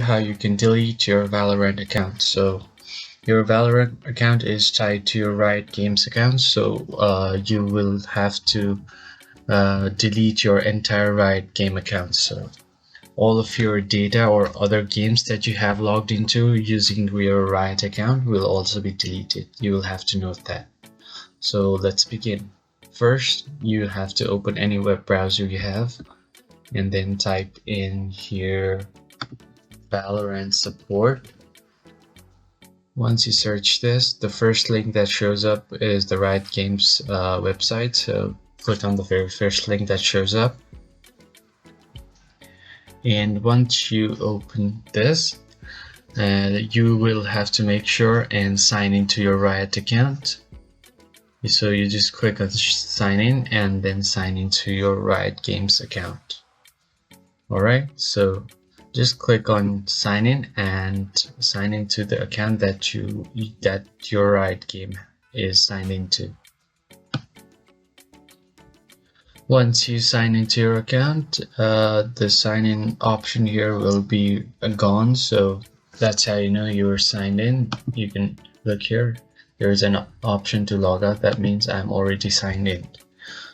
how you can delete your Valorant account. So your Valorant account is tied to your Riot Games account, so you will have to delete your entire Riot game account. So all of your data or other games that you have logged into using your Riot account will also be deleted. You will have to note that. So let's begin. First, you have to open any web browser you have and then type in here Valorant Support. Once you search this, the first link that shows up is the Riot Games website. So click on the very first link that shows up. And once you open this, you will have to make sure and sign into your Riot account. So you just click on sign in and then sign into your Riot Games account. Alright, so just click on sign in and sign into the account that your Riot game is signed into. Once you sign into your account, the sign in option here will be gone, so that's how you know you are signed in. You can look here, there's an option to log out. That means I'm already signed in.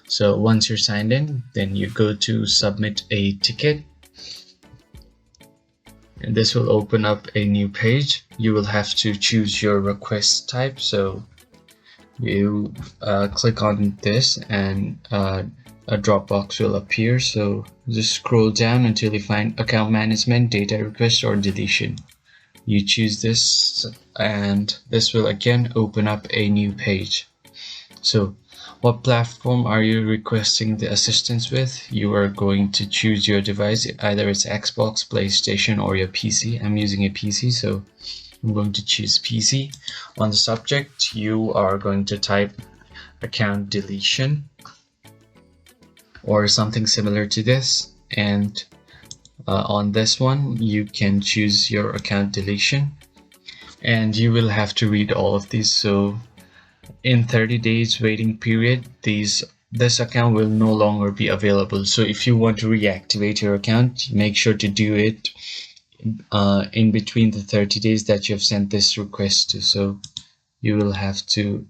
So once you're signed in, then you go to submit a ticket, and this will open up a new page. You will have to choose your request type, so you click on this and a drop box will appear. So just scroll down until you find account management, data request, or deletion. You choose this and this will again open up a new page. So what platform are you requesting the assistance with? You are going to choose your device, either it's Xbox, PlayStation, or your PC. I'm using a PC, so I'm going to choose PC. On the subject, you are going to type account deletion or something similar to this, and on this one you can choose your account deletion, and you will have to read all of these. So in 30 days waiting period, this account will no longer be available. So if you want to reactivate your account, make sure to do it in between the 30 days that you have sent this request to. So you will have to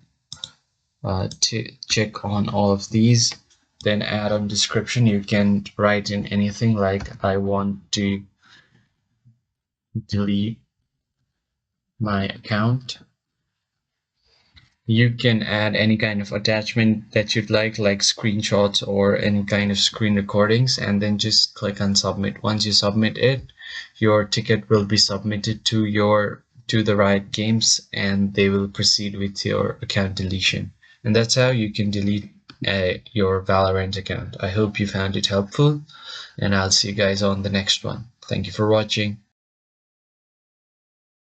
check on all of these. Then add on description. You can write in anything like I want to delete my account. You can add any kind of attachment that you'd like screenshots or any kind of screen recordings, and then just click on submit. Once you submit it, your ticket will be submitted to the Riot Games, and they will proceed with your account deletion. And that's how you can delete your Valorant account. I hope you found it helpful, and I'll see you guys on the next one. Thank you for watching.